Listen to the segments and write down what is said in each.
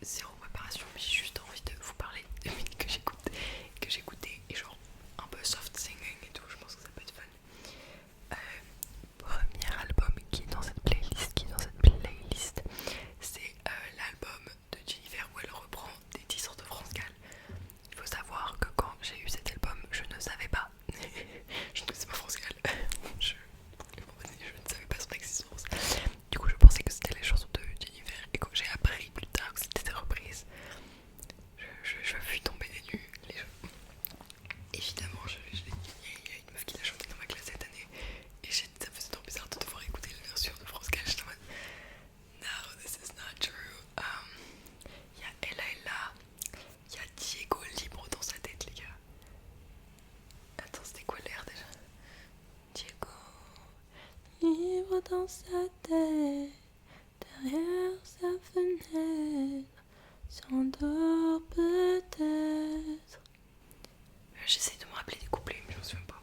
zéro préparation, mais j'ai juste envie de vous parler de musique que j'écoutais et genre un peu soft singing et tout, je pense que ça peut être fun. Premier album qui est dans cette playlist, c'est l'album de Jennifer où elle reprend des titres de France Gall. Il faut savoir que quand j'ai eu cet album, je ne savais pas. Je ne connaissais pas France Gall. Je ne savais pas son existence. Du coup, je pensais que c'était les chansons de Jennifer. Et quand j'ai appris plus tard que c'était des reprises, je fus tombée des nues. Évidemment, il y a une meuf qui l'a chanté dans ma classe cette année. Et ça faisait trop bizarre de devoir écouter la version de France Gall. J'étais en mode, no, this is not true. Il y a Ella Ella. Il y a Diego libre dans sa tête, les gars. Attends, c'était quoi l'air déjà? Diego libre dans sa tête, derrière sa fenêtre, s'endort peut-être. J'essaie de me rappeler des couplets, mais je me souviens pas.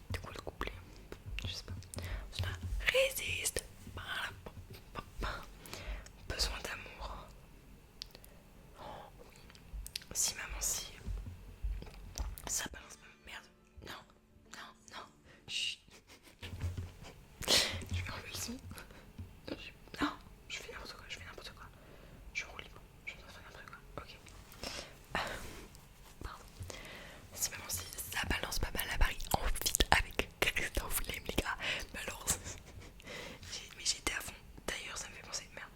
C'était quoi le couplet? Je sais pas. Résiste. Besoin d'amour. Si maman si. Ça balance ma merde. Non, non, non. Chut. Je vais enlever le son. Non, je fais n'importe quoi. Je roule libre. Je dois faire n'importe quoi. Ok. Pardon. Si maman si ça balance pas mal à Paris en vite avec Christophe Willem, les gars. Mais alors, mais j'étais à fond. D'ailleurs, ça me fait penser. Merde.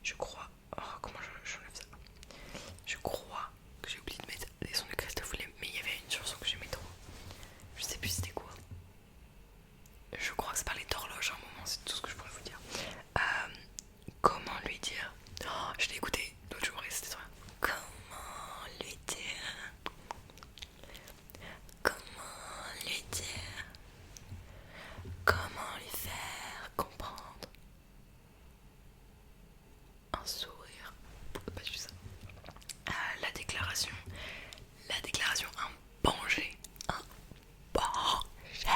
Je crois. Oh, comment j'enlève ça? Je crois que j'ai oublié de mettre les sons de Christophe Willem, mais il y avait une chanson que j'aimais trop. Je sais plus c'était quoi. Je crois que ça parlait d'horloge à un moment, c'est tout ce que je pourrais vous dire. Comment lui dire? Oh, je l'ai écouté l'autre jour et c'était trop bien. Comment lui dire? Comment lui dire? Comment lui faire comprendre? Un sourire. Pas du tout ça. La déclaration. Un banger. Un banger.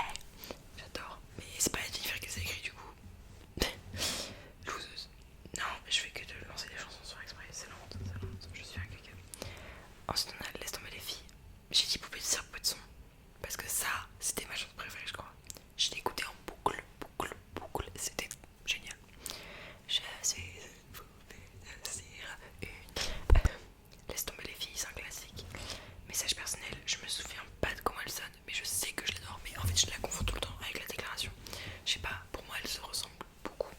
J'adore. Mais c'est pas la Jennifer qui les a écrit du coup. Loseuse. Non, je fais que de lancer des chansons sur exprès. C'est la honte. Je suis un caca. Ensuite, on a Laisse tomber les filles. J'ai dit poupée de cire, poupée de son. Parce que ça, c'était ma chanson préférée, je crois. Je l'ai écouté en boucle. C'était génial. Je suis une poupée de cire. Laisse tomber les filles, c'est un classique. Message personnel, je me souviens pas de comment elle sonne, mais je sais que je l'adore. Mais en fait, je la confonds tout le temps avec la déclaration. Je sais pas, pour moi, elle se ressemble beaucoup.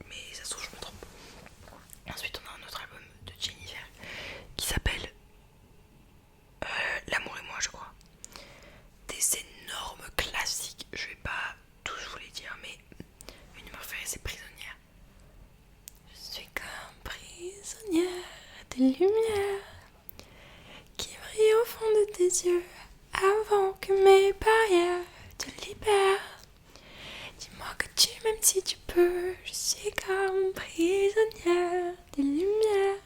Mais ça se trouve, je me trompe. Ensuite, on a un autre album de Jennifer qui s'appelle L'amour et moi, je crois. Des énormes classiques. Je vais pas tous vous les dire, mais une de mes préférées, c'est Prisonnière. Je suis comme prisonnière des lumières qui brillent au fond de tes yeux avant que mes barrières te libèrent. Dis-moi que tu m'aimes si tu peux. Je suis comme prisonnière des lumières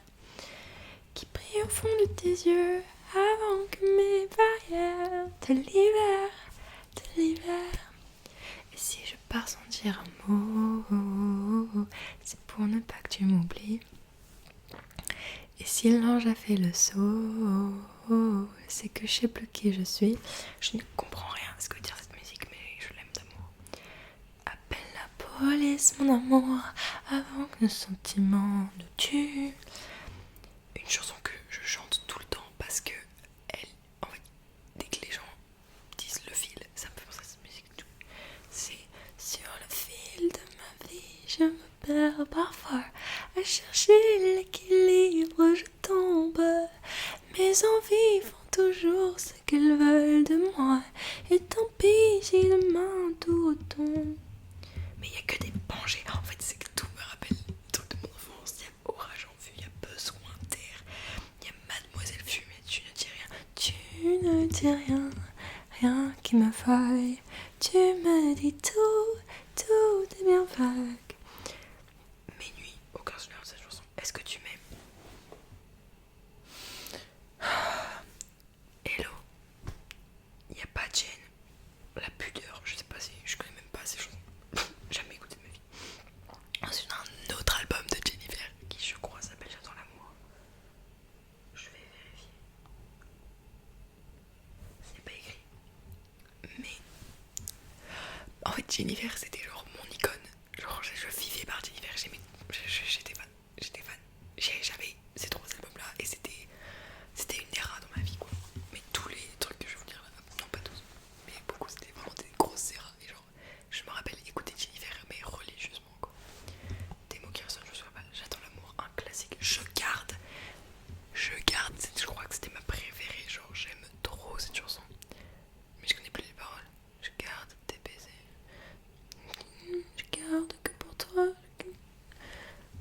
qui brillent au fond de tes yeux avant que mes barrières te libèrent. Et si je pars sans dire un mot, c'est pour ne pas que tu m'oublies. Et si l'ange a fait le saut, c'est que je sais plus qui je suis. Je ne comprends rien à ce que veut dire cette musique, mais je l'aime d'amour. Appelle la police, mon amour, avant que nos sentiments nous tuent. Une chanson que je chante tout le temps parce que en fait, dès que les gens disent le fil, ça me fait penser à cette musique. C'est sur le fil de ma vie, je me perds parfois à chercher l'équilibre, je tombe. Mes envies font toujours ce qu'elles veulent de moi, et tant pis si demain tout retombe. Mais il n'y a que des bangers. En fait, c'est que tout me rappelle le truc de mon enfance. Il y a Orage en vue, il y a Besoin d'air, il y a Mademoiselle Fumée, tu ne dis rien. Tu ne dis rien, rien qui me faille. Tu me dis tout est bien vague. Mes nuits, aucun souvenir de cette chanson. Est-ce que tu m'aimes? Hello. Il n'y a pas Jen. La pudeur, je sais pas si je connais même pas ces chansons. Jamais écouté de ma vie. Ensuite, on a un autre album de Jennifer qui, je crois, s'appelle J'attends l'amour. Jennifer, c'était genre mon icône. Genre, je vivais par Jennifer. J'étais fan. J'étais fan. J'avais ces 3 albums-là et c'était une era dans ma vie, quoi. Mais tous les trucs que je vais vous dire là, non pas tous, mais beaucoup, c'était vraiment des grosses eras. Et genre, je me rappelle écouter Jennifer, mais religieusement, quoi. Des mots qui ressonnent, je me souviens pas. J'attends l'amour, un classique. Je crois que c'était ma préférée. Genre, j'aime trop cette chanson. Mais je connais plus les paroles. Je garde tes baisers. Je garde que pour toi.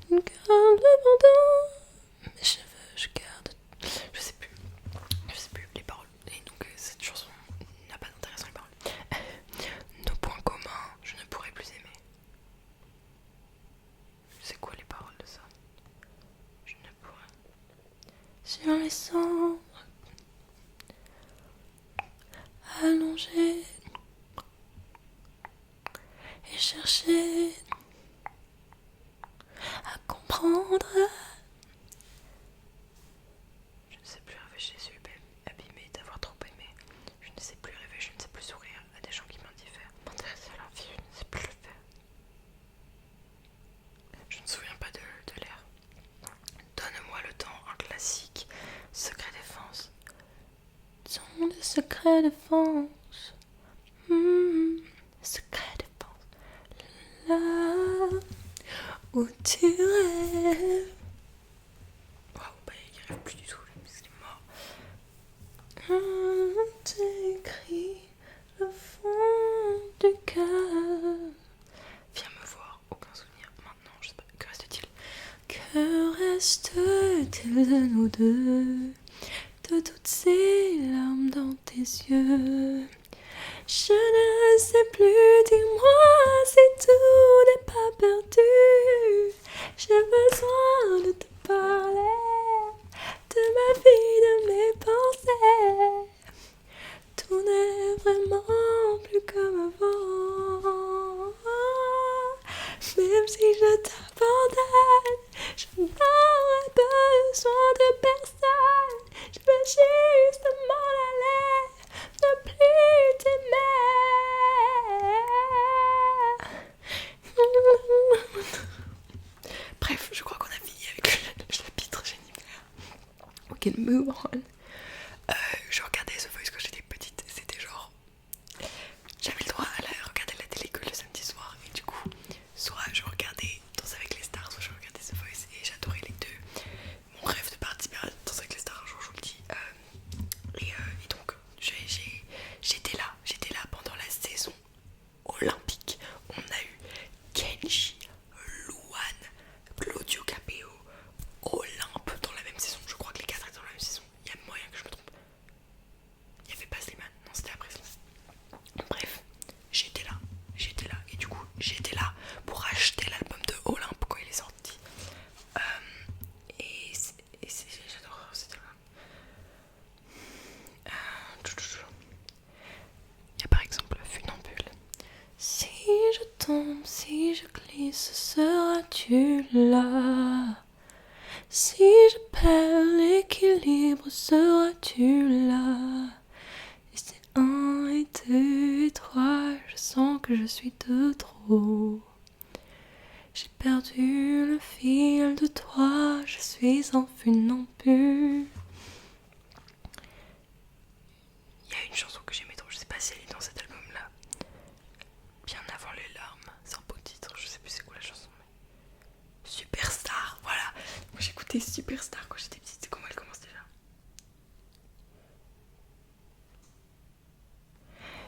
Je garde le bandeau. Mes cheveux, je garde. Je sais plus les paroles. Et donc, cette chanson n'a pas d'intérêt sans les paroles. Nos points communs, je ne pourrai plus aimer. C'est quoi les paroles de ça? Je ne pourrai. Sur les cendres allongées et chercher à comprendre. Je ne sais plus rêver, je suis abîmée d'avoir trop aimé. Je ne sais plus rêver, je ne sais plus sourire à des gens qui m'indiffèrent. M'intéresser à leur vie, je ne sais plus le faire. Je ne me souviens pas de l'air. Donne-moi le temps, un classique. Secret défense. Sont des secrets défense. Secret défense. Là où tu rêves. Waouh, bah il rêve plus du tout, parce qu'il est mort. T'écris le fond du cœur. Viens me voir, aucun souvenir maintenant, je sais pas, que reste-t-il? Que reste-t-il de nous deux? De toutes ces larmes dans tes yeux? Je ne sais plus, dis-moi si tout n'est pas perdu. J'ai besoin de te parler, de ma vie, de mes pensées. Tout n'est vraiment plus comme avant. Même si je t'abandonne, je n'aurai besoin de personne. Je veux juste m'en aller, ne plus t'aimer. Bref, je crois qu'on a fini avec le chapitre Jennifer. We can move on. Je regardais The Voice quand j'étais petite, c'était genre... J'avais le droit à regarder la télé que le samedi soir, et du coup, soit je regardais Danse avec les stars, soit je regardais The Voice, et j'adorais les deux. Mon rêve de participer à Danse avec les stars, un jour je vous le dis. Et donc, j'étais là pendant la saison olympique. On a eu Kenji, Louane, Claudio Capéo, Olympe dans la même saison. Je crois que les 4 étaient dans la même saison. Il y a moyen que je me trompe. Il y avait pas Slimane, non c'était après Slimane. Bref, j'étais là. Et du coup, j'étais là pour acheter l'album de Olympe quand il est sorti. J'adore cet album. Il y a par exemple Funambule. Si je tombe, si je glisse, seras-tu là? Si je perds l'équilibre, seras-tu là? Et c'est 1 et 2 et 3, je sens que je suis de trop. J'ai perdu le fil de toi, je suis en funambule. Il y a une chanson que j'aimais trop, je sais pas si elle est dans cet album-là. Bien avant les larmes, c'est un beau titre, je sais plus c'est quoi la chanson. Mais... Superstar, voilà. Moi j'écoutais Superstar quand j'étais petite, c'est comment elle commence déjà?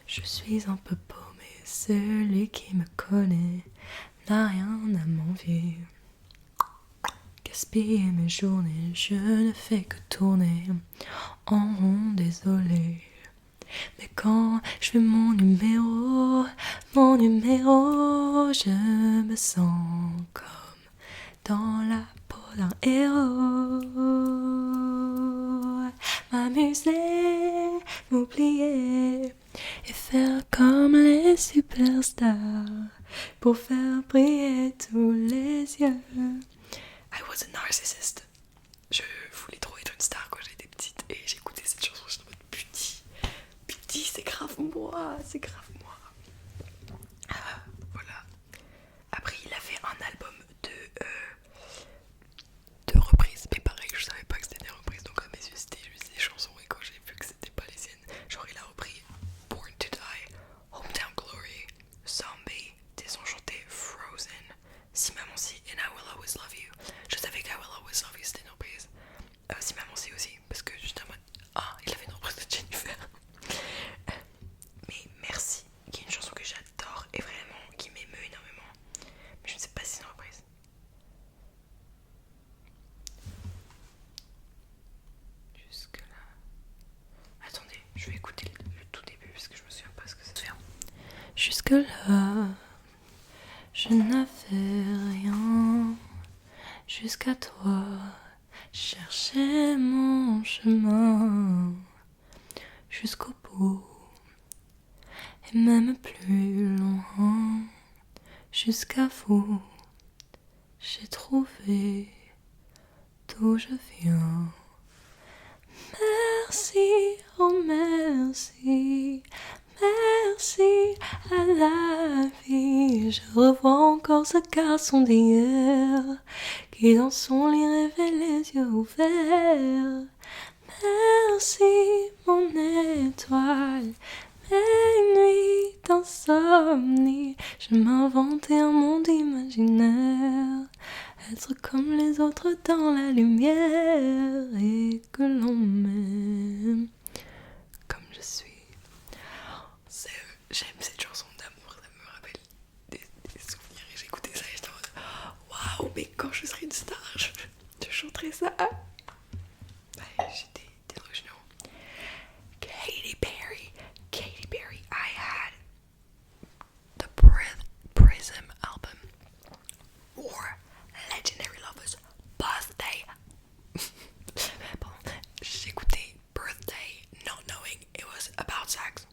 Je suis un peu paumé, celui qui me connaît n'a rien à m'envier. Gaspiller mes journées, je ne fais que tourner en rond, désolé. Mais quand je fais mon numéro, je me sens comme dans la peau d'un héros. M'amuser, m'oublier et faire comme les superstars pour faire briller tous les yeux. I was a narcissist. Je voulais trop être une star quand j'étais petite et j'écoutais cette chanson, j'étais en mode putain, c'est grave moi. Jusque-là, je n'avais rien. Jusqu'à toi, chercher mon chemin jusqu'au bout, et même plus loin, jusqu'à vous, j'ai trouvé d'où je viens. Merci, oh merci, merci à la vie. Je revois encore ce garçon d'hier qui dans son lit rêvait les yeux ouverts. Merci mon étoile, mes nuits d'insomnie. Je m'inventais un monde imaginaire, être comme les autres dans la lumière, et que l'on m'aime comme je suis. J'aime cette chanson d'amour, ça me rappelle des souvenirs, et j'écoutais ça et j'étais en mode waouh, mais quand je serai une star, je chanterai ça. J'étais delusional. Katy Perry, I had the Prism album or Legendary Lovers Birthday. Pardon. J'écoutais Birthday not knowing it was about sex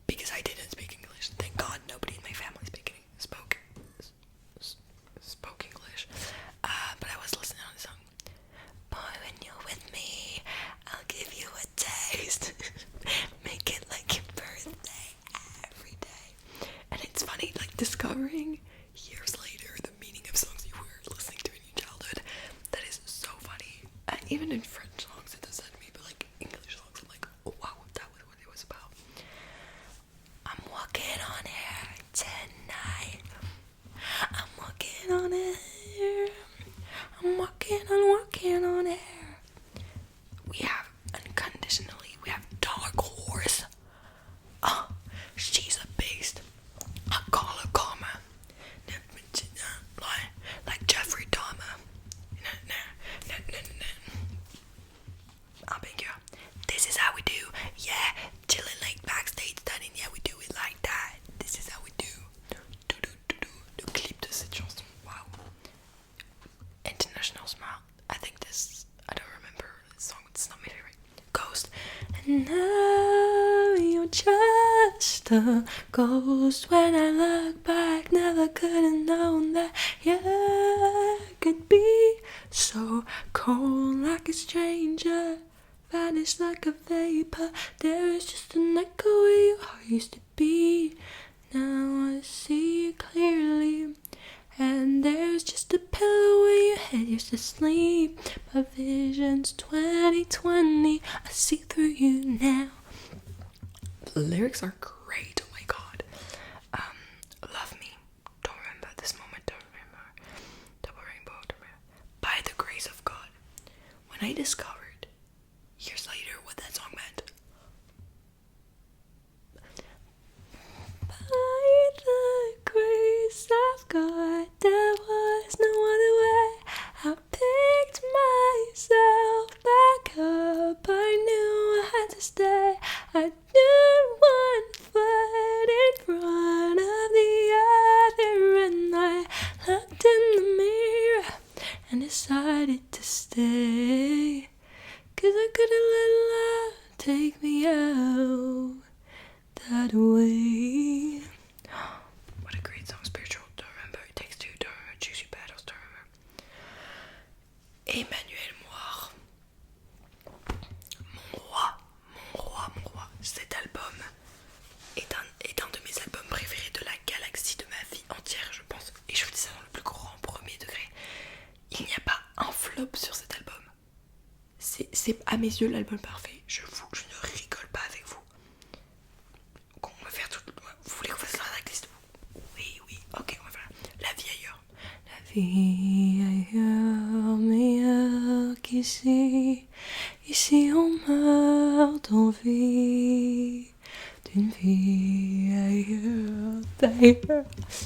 because I didn't speak English. Thank God nobody in my family spoke English. But I was listening on the song. Boy, when you're with me, I'll give you a taste. Make it like your birthday every day. And it's funny, like discovering years later the meaning of songs you were listening to in your childhood. That is so funny. And even in French songs it does that to me, but like English songs I'm like, oh wow, that was what it was about. I'm walking on air tonight. I'm walking on air. I'm walking on air. We have Unconditionally. We have Dark Horse. Oh, she's a beast. I call her karma. Like Jeffrey Dahmer. I'll make you. This is how we do. Yeah, chilling like backstage standing. Yeah, we do it like that. This is how we do. Le clip de cette chanson. Wow. International Smile. I don't remember the song, it's not my favorite. Ghost. And now you're just a ghost. When I look back, never could have known that you could be so cold, like a stranger, vanish like a vapor. There is just an echo where your heart used to be. Now I see you clearly, and there's just a pillow where your head used to sleep. My vision's 2020, I see through you now. The lyrics are great, oh my god. Love me, don't remember this moment, don't remember. Double rainbow, by the grace of God. When I discovered, years later, what that song meant. By the grace of God, there was no other way. I picked myself back up. I knew I had to stay. I did one foot in front of the other, and I looked in the mirror and decided to stay. 'Cause I couldn't let love take me out that way. What a great song. Spiritual, don't remember. It Takes Two, don't remember. Choose Your Battles, don't remember. Emmanuel Moir. Mon roi. Cet album est un de mes albums préférés de la galaxie, de ma vie entière, je pense. Et je vous dis ça dans le plus grand premier degré. Il n'y a pas un flop sur cet album. C'est à mes yeux l'album parfait. Je ne rigole pas avec vous. On va faire tout. Vous voulez qu'on fasse la tracklist? Oui, ok, on va faire La vie ailleurs. La vie ailleurs, meilleure qu'ici. Ici on meurt d'envie d'une vie ailleurs, d'ailleurs.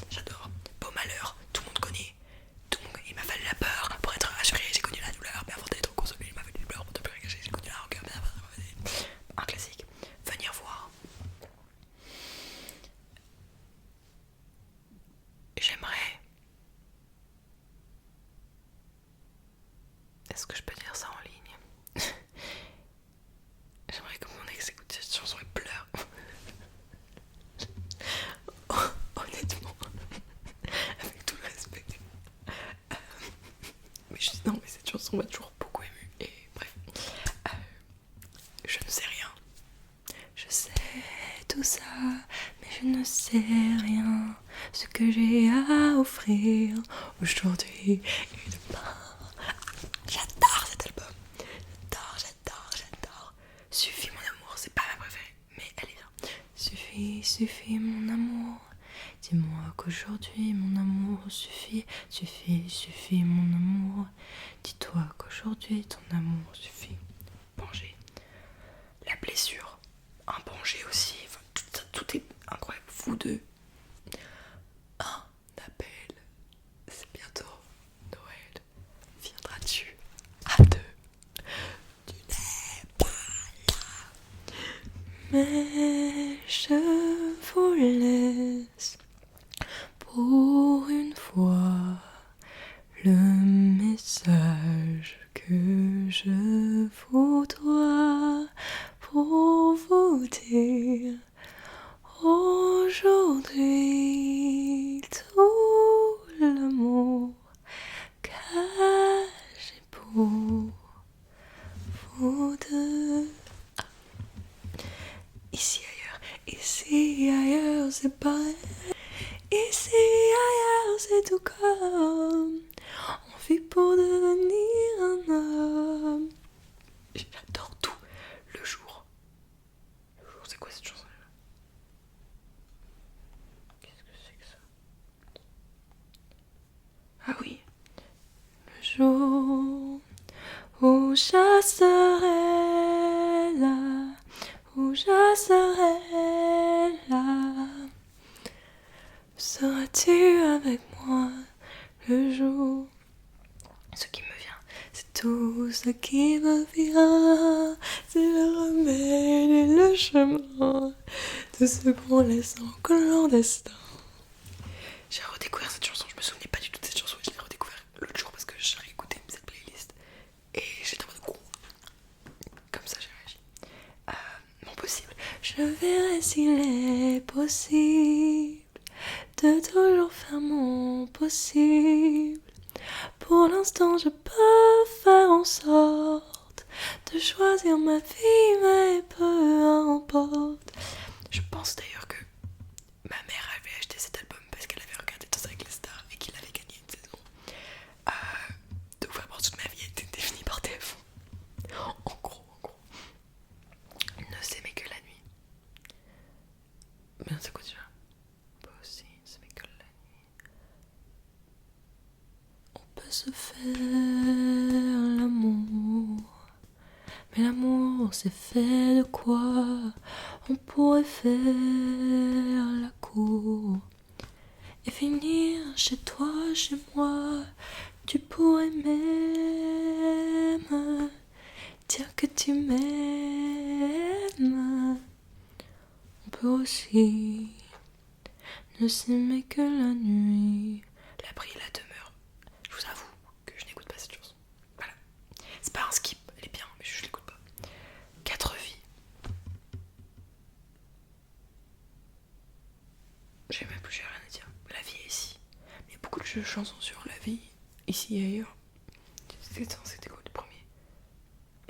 J'adore. Beau malheur, tout le monde connaît. Il m'a fallu la peur pour être rassuré. J'ai connu la douleur, mais avant d'être consolé, il m'a fallu la peur pour ne plus rien cacher. J'ai connu la rancœur, un classique. Venir voir. je peux dire ça en ligne? J'aimerais que mon ex écoute cette chanson et pleure. Honnêtement, avec tout le respect. Non, mais cette chanson m'a toujours beaucoup émue. Et bref, je ne sais rien. Je sais tout ça, mais je ne sais rien. Ce que j'ai à offrir aujourd'hui et demain. J'adore cet album. J'adore. Suffit mon amour, c'est pas ma préférée, mais elle est bien. Suffit mon amour. Dis-moi qu'aujourd'hui mon amour suffit. Suffit mon amour. Dis-toi qu'aujourd'hui ton amour suffit. Banger. La blessure. Un Banger aussi. Enfin, tout est incroyable. Vous deux. Un appel. C'est bientôt Noël. Viendras-tu à deux? Tu n'es pas là. Mais je vous laisse pour une fois le message que je vous dois pour vous dire aujourd'hui tout l'amour que j'ai pour vous deux. Ici ailleurs c'est pareil. Ici ailleurs c'est tout comme on vit pour devenir un homme. J'adore tout. Le jour c'est quoi cette chanson là? Qu'est-ce que c'est que ça? Ah oui. Le jour où je serai là, où je serai là, seras-tu avec moi le jour? Ce qui me vient, c'est tout ce qui me vient, c'est le remède et le chemin, tout ce qu'on laisse en clandestin. J'ai redécouvert cette chanson, je me souvenais pas du tout de cette chanson, je l'ai redécouvert l'autre jour parce que j'ai réécouté cette playlist et j'étais en mode quoi? Comme ça j'ai réagi. Non possible. Je verrai s'il est possible de toujours faire mon possible. Pour l'instant je peux faire en sorte de choisir ma vie, mais peu importe. Je pense d'ailleurs que ma mère avait acheté cet album parce qu'elle avait regardé Danse avec les stars et qu'il avait gagné une saison. Donc vraiment toute ma vie a été définie par TF1. En gros. Ne s'aimer que la nuit. Mais c'est quoi déjà? Pas aussi, s'aimer que la nuit. On peut se faire l'amour, mais l'amour c'est fait de quoi? On pourrait faire la cour et finir chez toi, chez moi. Tu pourrais même dire que tu m'aimes. On peut aussi ne s'aimer que la nuit. L'abri et la demeure. Je vous avoue que je n'écoute pas cette chanson. Voilà. C'est pas un skip, elle est bien, mais je l'écoute pas. 4 vies. J'ai rien à dire. La vie est ici. Mais il y a beaucoup de chansons sur la vie, ici et ailleurs. C'était quoi le premier?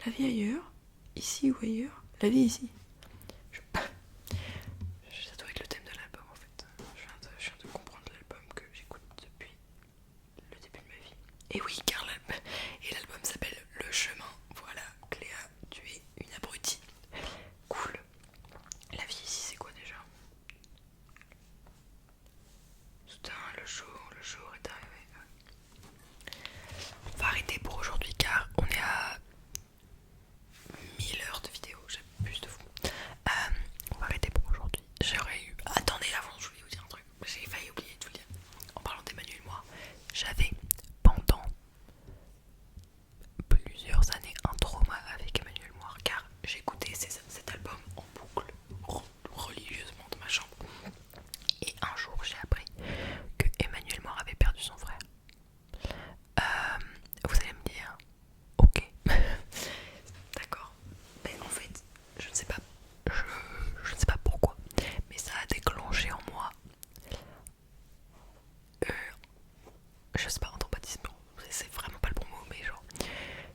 La vie ailleurs, ici ou ailleurs? La vie ici. Ça doit être le thème de l'album en fait. Je viens de comprendre l'album que j'écoute depuis le début de ma vie. Et oui, car l'album s'appelle Le Chemin. Voilà, Cléa, tu es une abrutie. Cool. La vie ici, c'est quoi déjà? Soudain, le jour est arrivé. On va arrêter pour aujourd'hui car on est à 1000 heures de vidéo. J'abuse de fou.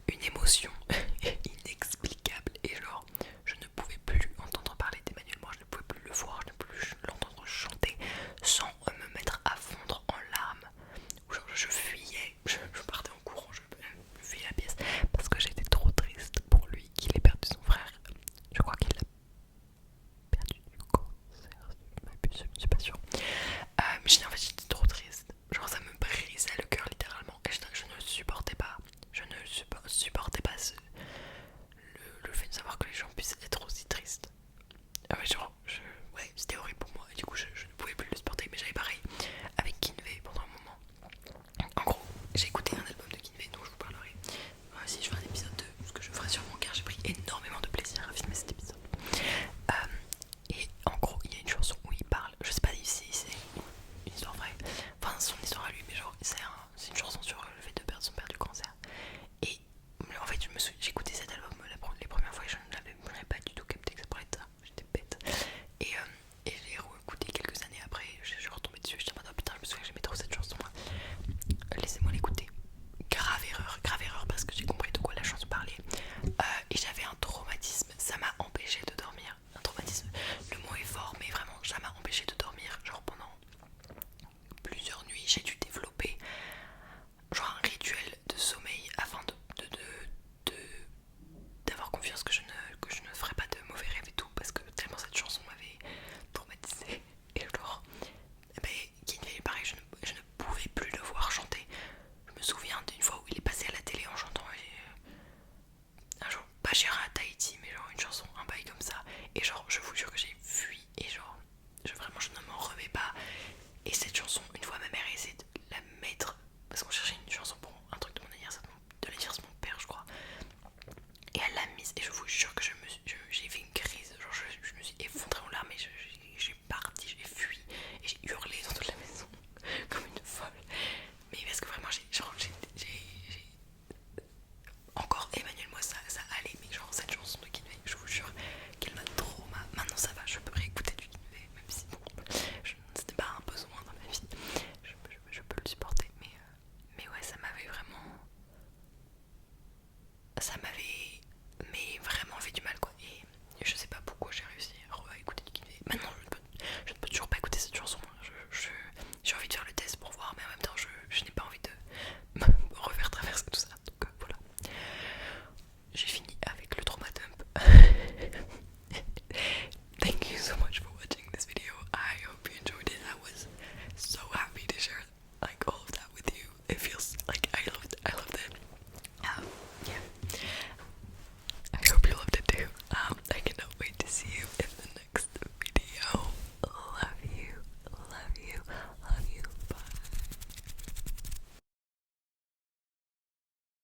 une émotion inexplicable et genre je ne pouvais plus entendre parler d'Emmanuel Moir, je ne pouvais plus le voir, je ne pouvais plus l'entendre chanter sans me mettre à fondre en larmes. Genre je fuyais, je partais en courant, je fuyais la pièce parce que j'étais trop triste pour lui qu'il ait perdu son frère. Je crois qu'il l'a perdu du cancer, je ne suis pas sûre. Mais en fait j'étais trop triste, genre ça me brisait le cœur littéralement et je ne supportais pas, supportais pas le fait de savoir que les gens puissent être aussi tristes. Ouais, genre, ouais, c'était horrible pour moi et du coup je ne pouvais plus le supporter, mais j'avais pareil avec Kinvey pendant un moment. En gros, j'ai écouté un album de Kinvey dont je vous parlerai si je fais un épisode 2, ce que je ferai sûrement car j'ai pris énormément de plaisir à filmer cet épisode. Et en gros, il y a une chanson où il parle, je sais pas si c'est une histoire vraie, enfin son histoire à lui, mais genre c'est une chanson sur le fait de perdre son père du cancer. Et en fait, j'ai écouté cet album les premières fois et je n'avais pas du tout capté que ça parlait de ça, j'étais bête. Et j'ai écouté quelques années après, je suis retombée dessus, j'étais en mode oh putain, je me souviens que j'aimais trop cette chanson, laissez-moi l'écouter. Grave erreur parce que j'ai compris de quoi la chanson parlait. Et j'avais un traumatisme, ça m'a empêché de dormir. Un traumatisme, le mot est fort, mais vraiment ça m'a empêché de dormir. Genre pendant plusieurs nuits, j'ai dû développer genre un rituel de sommeil afin d'avoir confiance que je ne ferais pas de mauvais rêves et tout, parce que tellement cette chanson m'avait traumatisée. Et genre, Kinvey, pareil, je ne pouvais plus le voir chanter. Je me souviens d'une fois où il est passé à la télé en chantant un jour, pas J'irai à Tahiti, mais genre une chanson, un bail comme ça. Et genre, je vous jure que j'ai